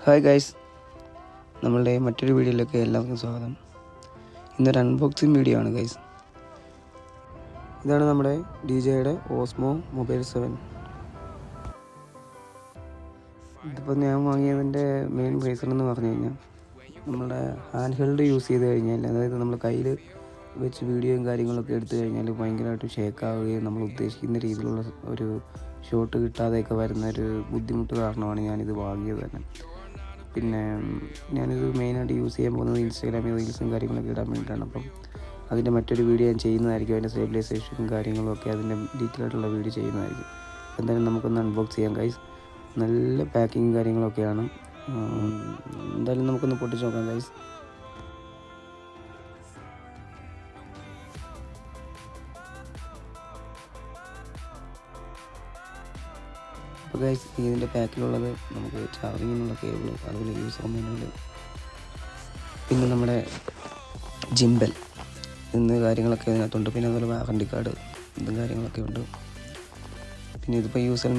Hi guys, നമ്മളുടെ മറ്റൊരു വീഡിയോയിലേക്ക് എല്ലാവർക്കും സ്വാഗതം. ഇന്നൊരു അൺബോക്സിങ് വീഡിയോ ആണ് ഗൈസ്. ഇതാണ് നമ്മുടെ DJയുടെ ഓസ്മോ മൊബൈൽ 7. ഇതിപ്പോൾ ഞാൻ വാങ്ങിയതിൻ്റെ മെയിൻ റീസൺ എന്ന് പറഞ്ഞു കഴിഞ്ഞാൽ നമ്മുടെ ഹാൻഡ് ഹെൽഡ് യൂസ് ചെയ്ത് കഴിഞ്ഞാൽ, അതായത് നമ്മൾ കയ്യിൽ വെച്ച് വീഡിയോയും കാര്യങ്ങളൊക്കെ എടുത്തു കഴിഞ്ഞാൽ ഭയങ്കരമായിട്ട് ഷേക്കാവുകയും നമ്മൾ ഉദ്ദേശിക്കുന്ന രീതിയിലുള്ള ഒരു ഷോട്ട് കിട്ടാതെയൊക്കെ വരുന്നൊരു ബുദ്ധിമുട്ട് കാരണമാണ് ഞാനിത് വാങ്ങിയത് തന്നെ. പിന്നെ ഞാനിത് മെയിനായിട്ട് യൂസ് ചെയ്യാൻ പോകുന്നത് ഇൻസ്റ്റാഗ്രാമിൽ റീൽസും കാര്യങ്ങളൊക്കെ ഇടാൻ വേണ്ടിയിട്ടാണ്. അപ്പം അതിൻ്റെ മറ്റൊരു വീഡിയോ ഞാൻ ചെയ്യുന്നതായിരിക്കും. അതിൻ്റെ സ്റ്റെബിലൈസേഷനും കാര്യങ്ങളും ഒക്കെ അതിൻ്റെ ഡീറ്റെയിൽ ആയിട്ടുള്ള വീഡിയോ ചെയ്യുന്നതായിരിക്കും. എന്തായാലും നമുക്കൊന്ന് അൺബോക്സ് ചെയ്യാം ഗൈസ്. നല്ല പാക്കിങ് കാര്യങ്ങളൊക്കെയാണ്. എന്തായാലും നമുക്കൊന്ന് പൊട്ടിച്ച് നോക്കാം ഗൈസ്. അപ്പോൾ ഗൈസ്, ഇതിൻ്റെ പാക്കിലുള്ളത് നമുക്ക് ചാർജിങ്ങിനുള്ള കേബിൾ, അതുപോലെ യൂസർ മാനുവൽ, പിന്നെ നമ്മുടെ ജിംബൽ എന്നീ കാര്യങ്ങളൊക്കെ ഇതിനകത്തുണ്ട്. പിന്നെ അതുപോലെ വാറണ്ടി കാർഡ് ഇതും കാര്യങ്ങളൊക്കെ ഉണ്ട്. പിന്നെ ഇതിപ്പോൾ യൂസർ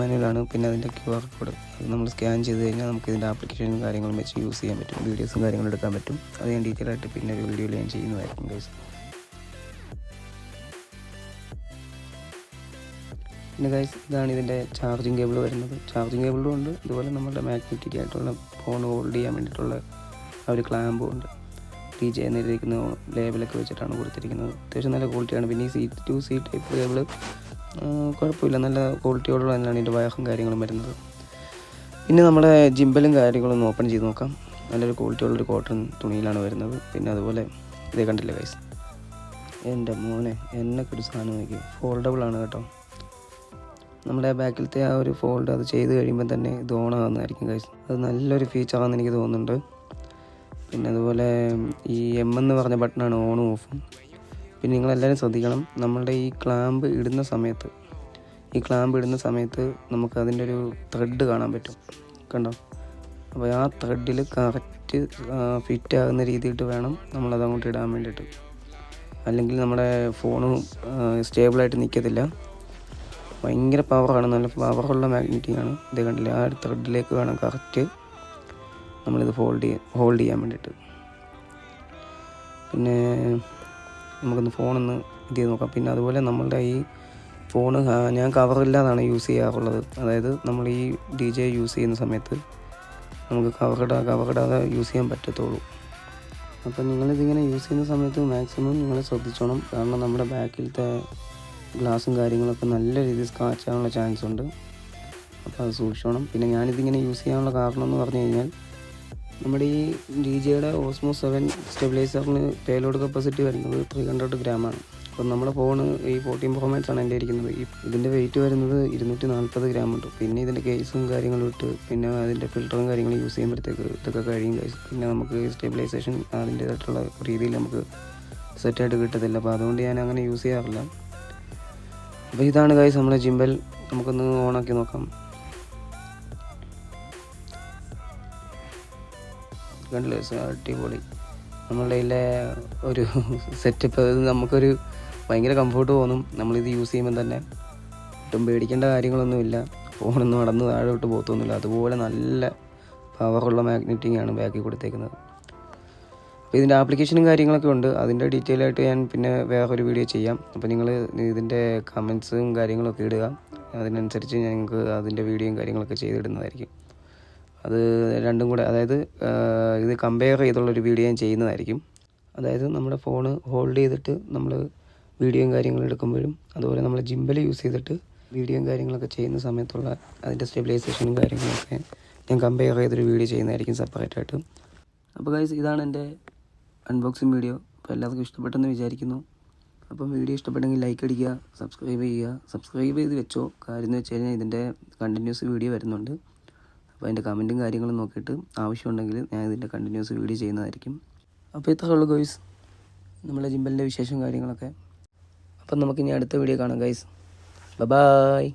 മാനുവലാണ്. പിന്നെ അതിൻ്റെ QR കോഡ് അത് നമ്മൾ സ്കാൻ ചെയ്ത് കഴിഞ്ഞാൽ നമുക്ക് ഇതിൻ്റെ ആപ്ലിക്കേഷനും കാര്യങ്ങളും വെച്ച് യൂസ് ചെയ്യാൻ പറ്റും. വീഡിയോസും കാര്യങ്ങളും എടുക്കാൻ പറ്റും. അത് ഞാൻ ഡീറ്റെയിൽ ആയിട്ട് പിന്നെ ഒരു വീഡിയോയിൽ ഞാൻ ചെയ്യുന്നതായിരിക്കും ഗൈസ്. പിന്നെ ഗൈസ്, ഇതാണ് ഇതിൻ്റെ ചാർജിങ് കേബിൾ വരുന്നത്. ചാർജിങ് കേബിളും ഉണ്ട്, ഇതുപോലെ നമ്മുടെ മാഗ്നറ്റിക് ആയിട്ടുള്ള ഫോൺ ഹോൾഡ് ചെയ്യാൻ വേണ്ടിയിട്ടുള്ള ആ ഒരു ക്ലാമ്പും ഉണ്ട്. DJ എന്നിരിക്കുന്ന ലേബലൊക്കെ വെച്ചിട്ടാണ് കൊടുത്തിരിക്കുന്നത്. അത്യാവശ്യം നല്ല ക്വാളിറ്റിയാണ്. പിന്നെ ഈ C2C ടൈപ്പ് കേബിൾ കുഴപ്പമില്ല, നല്ല ക്വാളിറ്റിയോടുള്ള തന്നെയാണ് ഇതിൻ്റെ വയറും കാര്യങ്ങളും വരുന്നത്. പിന്നെ നമ്മുടെ ജിംബലും കാര്യങ്ങളൊന്ന് ഓപ്പൺ ചെയ്ത് നോക്കാം. നല്ലൊരു ക്വാളിറ്റിയുള്ളൊരു കോട്ടൺ തുണിയിലാണ് വരുന്നത്. പിന്നെ അതുപോലെ ഇതേ കണ്ടില്ല ഗൈസ്, എൻ്റെ മോനെ എന്നൊക്കെ ഒരു സാധനം നോക്കി, ഫോൾഡബിളാണ് കേട്ടോ. നമ്മുടെ ബാക്കിലത്തെ ആ ഒരു ഫോൾഡ് അത് ചെയ്ത് കഴിയുമ്പോൾ തന്നെ ഇത് ഓണാകുന്നതായിരിക്കും ഗൈസ്. അത് നല്ലൊരു ഫീച്ചറാണെന്ന് എനിക്ക് തോന്നുന്നുണ്ട്. പിന്നെ അതുപോലെ ഈ M എന്ന് പറഞ്ഞ ബട്ടണാണ് ഓണും ഓഫും. പിന്നെ നിങ്ങളെല്ലാവരും ശ്രദ്ധിക്കണം, നമ്മളുടെ ഈ ക്ലാമ്പ് ഇടുന്ന സമയത്ത് നമുക്ക് അതിൻ്റെ ഒരു ത്രെഡ് കാണാൻ പറ്റും, കണ്ടോ? അപ്പോൾ ആ ത്രെഡിൽ കറക്റ്റ് ഫിറ്റ് ആകുന്ന രീതിയിട്ട് വേണം നമ്മളത് അങ്ങോട്ട് ഇടാൻ വേണ്ടിയിട്ട്. അല്ലെങ്കിൽ നമ്മുടെ ഫോണ് സ്റ്റേബിളായിട്ട് നിൽക്കത്തില്ല. ഭയങ്കര പവറാണ്, നല്ല പവറുള്ള മാഗ്നറ്റിക് ആണ്. ഇത് കണ്ടില്ല, ആ ത്രെഡിലേക്ക് വേണം കറക്റ്റ് നമ്മളിത് ഹോൾഡ് ചെയ്യാൻ വേണ്ടിയിട്ട്. പിന്നെ നമുക്കൊന്ന് ഫോണൊന്ന് ഇത് ചെയ്ത് നോക്കാം. പിന്നെ അതുപോലെ നമ്മളുടെ ഈ ഫോണ് ഞാൻ കവറില്ലാതാണ് യൂസ് ചെയ്യാറുള്ളത്. അതായത് നമ്മൾ ഈ DJ യൂസ് ചെയ്യുന്ന സമയത്ത് നമുക്ക് കവറിടാതെ യൂസ് ചെയ്യാൻ പറ്റത്തുള്ളൂ. അപ്പം നിങ്ങളിതിങ്ങനെ യൂസ് ചെയ്യുന്ന സമയത്ത് മാക്സിമം നിങ്ങൾ ശ്രദ്ധിച്ചോണം. കാരണം നമ്മുടെ ബാക്കിലത്തെ ഗ്ലാസും കാര്യങ്ങളൊക്കെ നല്ല രീതിയിൽ സ്ക്രാച്ച് ആവാനുള്ള ചാൻസ് ഉണ്ട്. അപ്പോൾ അത് സൂക്ഷിച്ചോണം. പിന്നെ ഞാനിതിങ്ങനെ യൂസ് ചെയ്യാനുള്ള കാരണം എന്ന് പറഞ്ഞു കഴിഞ്ഞാൽ, നമ്മുടെ ഈ DJയുടെ ഓസ്മോ 7 സ്റ്റെബിലൈസറിന് പേലോഡ് കപ്പാസിറ്റി വരുന്നത് 300 ഗ്രാമാണ്. അപ്പം നമ്മുടെ ഫോണ് ഈ 14 Pro Max ആണ് എൻ്റെ ഇരിക്കുന്നത്. ഇതിൻ്റെ വെയിറ്റ് വരുന്നത് 240 ഗ്രാം ഉണ്ട്. പിന്നെ ഇതിൻ്റെ കേസും കാര്യങ്ങളും ഇട്ട് പിന്നെ അതിൻ്റെ ഫിൽറ്ററും കാര്യങ്ങളും യൂസ് ചെയ്യുമ്പോഴത്തേക്ക് ഇതൊക്കെ കഴിയും ഗൈസ്. പിന്നെ നമുക്ക് സ്റ്റെബിലൈസേഷൻ അതിൻ്റേതായിട്ടുള്ള രീതിയിൽ നമുക്ക് സെറ്റായിട്ട് കിട്ടത്തില്ല. അപ്പോൾ അതുകൊണ്ട് ഞാൻ അങ്ങനെ യൂസ് ചെയ്യാറില്ല. അപ്പോൾ ഇതാണ് ഗൈസ് നമ്മുടെ ജിംബൽ. നമുക്കൊന്ന് ഓണാക്കി നോക്കാം. കണ്ടില്ലേ, അടിപൊളി. നമ്മളുടെ കയ്യിലെ ഒരു സെറ്റപ്പ്, നമുക്കൊരു ഭയങ്കര കംഫർട്ട് തോന്നും നമ്മളിത് യൂസ് ചെയ്യുമ്പോൾ തന്നെ. ഒട്ടും പേടിക്കേണ്ട കാര്യങ്ങളൊന്നുമില്ല. ഫോണൊന്നും നടന്ന് താഴോട്ട് പോകത്തൊന്നുമില്ല. അതുപോലെ നല്ല പവറുള്ള മാഗ്നറ്റിക് ആണ് ബാക്കിൽ കൊടുത്തേക്കുന്നത്. അപ്പോൾ ഇതിൻ്റെ ആപ്ലിക്കേഷനും കാര്യങ്ങളൊക്കെ ഉണ്ട്. അതിൻ്റെ ഡീറ്റെയിൽ ആയിട്ട് ഞാൻ പിന്നെ വേറൊരു വീഡിയോ ചെയ്യാം. അപ്പോൾ നിങ്ങൾ ഇതിൻ്റെ കമൻസും കാര്യങ്ങളൊക്കെ ഇടുക. അതിനനുസരിച്ച് ഞങ്ങൾക്ക് അതിൻ്റെ വീഡിയോയും കാര്യങ്ങളൊക്കെ ചെയ്തിടുന്നതായിരിക്കും. അത് രണ്ടും കൂടെ, അതായത് ഇത് കമ്പയർ ചെയ്തുള്ളൊരു വീഡിയോ ഞാൻ ചെയ്യുന്നതായിരിക്കും. അതായത് നമ്മുടെ ഫോണ് ഹോൾഡ് ചെയ്തിട്ട് നമ്മൾ വീഡിയോയും കാര്യങ്ങളും എടുക്കുമ്പോഴും, അതുപോലെ നമ്മൾ ജിംബൽ യൂസ് ചെയ്തിട്ട് വീഡിയോയും കാര്യങ്ങളൊക്കെ ചെയ്യുന്ന സമയത്തുള്ള അതിൻ്റെ സ്റ്റെബിലൈസേഷനും കാര്യങ്ങളൊക്കെ ഞാൻ കമ്പയർ ചെയ്തൊരു വീഡിയോ ചെയ്യുന്നതായിരിക്കും സെപ്പറേറ്റ് ആയിട്ട്. അപ്പോൾ ഗൈസ്, ഇതാണ് എൻ്റെ അൺബോക്സിങ് വീഡിയോ. അപ്പോൾ എല്ലാവർക്കും ഇഷ്ടപ്പെട്ടെന്ന് വിചാരിക്കുന്നു. അപ്പം വീഡിയോ ഇഷ്ടപ്പെട്ടെങ്കിൽ ലൈക്ക് അടിക്കുക, സബ്സ്ക്രൈബ് ചെയ്ത് വെച്ചോ. കാര്യം എന്ന് വെച്ച് കഴിഞ്ഞാൽ ഇതിൻ്റെ കണ്ടിന്യൂസ് വീഡിയോ വരുന്നുണ്ട്. അപ്പോൾ അതിൻ്റെ കമൻറ്റും കാര്യങ്ങളും നോക്കിയിട്ട് ആവശ്യമുണ്ടെങ്കിൽ ഞാൻ ഇതിൻ്റെ കണ്ടിന്യൂസ് വീഡിയോ ചെയ്യുന്നതായിരിക്കും. അപ്പോൾ ഇത്രയേ ഉള്ളൂ ഗൈസ്, നമ്മളെ ജിംബലിൻ്റെ വിശേഷം കാര്യങ്ങളൊക്കെ. അപ്പം നമുക്കിനി അടുത്ത വീഡിയോ കാണാം ഗൈസ്. ബൈ.